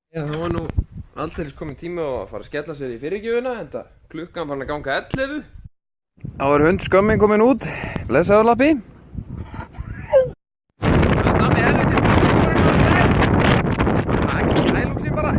Já, það var nú aldrei komin tími á að fara að skella sér í fyrirgjöfuna, en klukkan fann að ganga 11. Þá er hundskömmin komin út. Blessaður Lappi. Það er sami helviti skókurinn. Það er ekki hælúksi bara.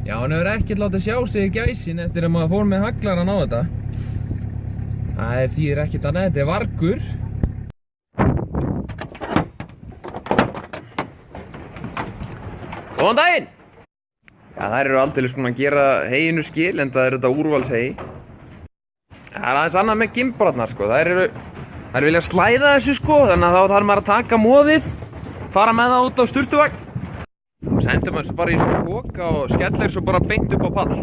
Já, hann hefur ekkert látið sjá sig í gæsin eftir að maður fór með haglarann á þetta. Það þýðir ekkert annað, þetta er vargur. Góðan daginn! Já, þær eru aldeilis að gera heyinu skil, en það er þetta úrvalshey. Það er aðeins annað með gimbrarnar, sko. Þær vilja slæða þessu, sko, þannig að þá þarf maður að taka móðið, fara með það út á sturtuvagn. Og sendur maður svo bara í svona poka og skellir svo bara beint upp á pall.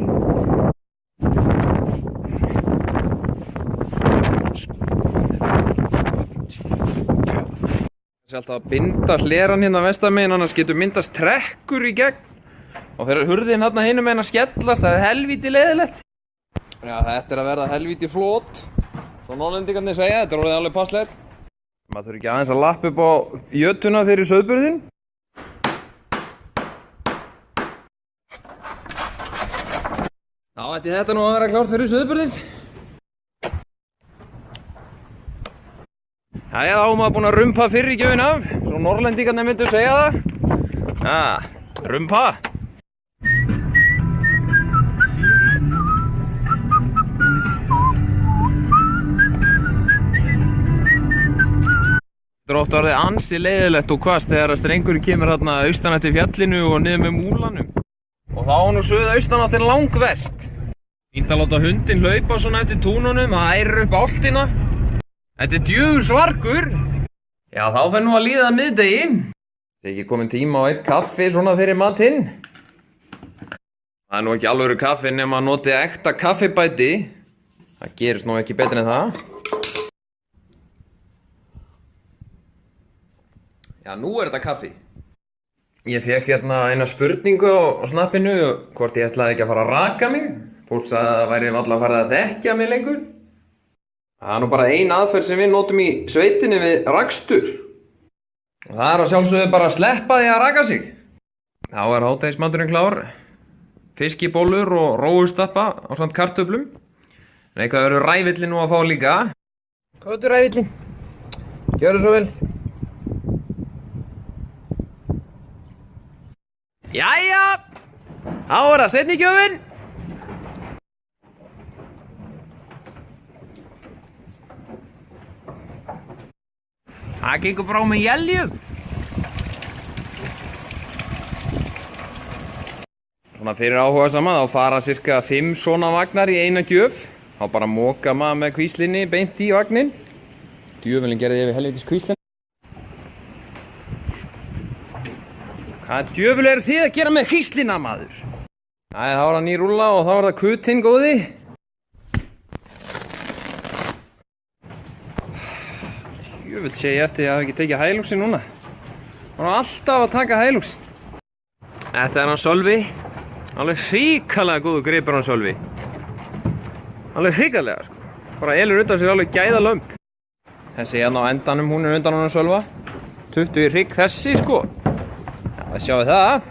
Það sé alltaf að binda hleran hérna vestamegin, annars getur myndast trekkur í gegn. Og þegar hurðin hérna hinum megin að skellast, það er helvíti leiðilegt. Já, þetta er að verða helvíti flott. Svo Norðlendingarnir segja, þetta er orðið alveg passlegt. Maður þurfi ekki aðeins að lappa upp á jötuna fyrir sauðburðinn. Já, þetta nú að vera klárt fyrir sauðburðinn. Jæja, þá er maður búinn að rumpa fyrirgjöfin af, svo Norðlendingarnir myndu segja það. Já, rumpa. Þetta er ofta orðið ansi leiðilegt og hvasst þegar að strengurinn kemur hérna austan eftir fjallinu og niður með múlanum. Og þá er nú suðaustanáttin langverst. Fínt að láta hundinn hlaupa svona eftir túnunum, það ærir upp álftina. Þetta er djöfuls vargur. Já, þá fer nú að líða að miðdegi. Það er ekki komin tíma á eitt kaffi svona fyrir matinn. Það er nú ekki alvöru kaffi nema að noti ekta kaffibæti. Það gerist nú ekki betur en það. Já, nú er þetta kaffi. Ég fékk hérna eina spurningu á snappinu hvort ég ætlaði ekki að fara að raka mig. Fólk sagði að það væri varla að fara að þekkja mig lengur. Það er nú bara ein aðferð sem við notum í sveitinni við rakstur. Og það er að sjálfsögðu bara að sleppa því að raka sig. Þá er hádegismaturinn klár. Fiskibólur og rófustappa á samt kartöflum. En eitthvað verður rævillin nú að fá líka. Hvað er rævillin? Gjörðu svo vel. Jæja, þá er það seinni gjöfin. Það gengur bara á með jeljum. Svona fyrir áhugasama þá fara cirka 5 svona vagnar í eina gjöf. Þá bara moka maður með kvíslinni beint í vagnin. Djöfulinn gerði yfir helvitis kvíslinn. Hvað djöful eru þið að gera með kvíslina, maður? Æ, þá er það ný rúlla og þá er það kutinn góði. Djöfull sé ég eftir að ég hafi ekki tekið hælúksin núna. Það var alltaf að taka hælúksin. Þetta er hann Sölvi. Alveg hrikalega góðu gripur hann Sölvi. Alveg hrikalega, sko. Bara elur undan sér alveg gæða lömb. Þessi hérna á endanum, hún er undan hann Sölva. 20 í hrygg þessi, sko. Já, sjáu það.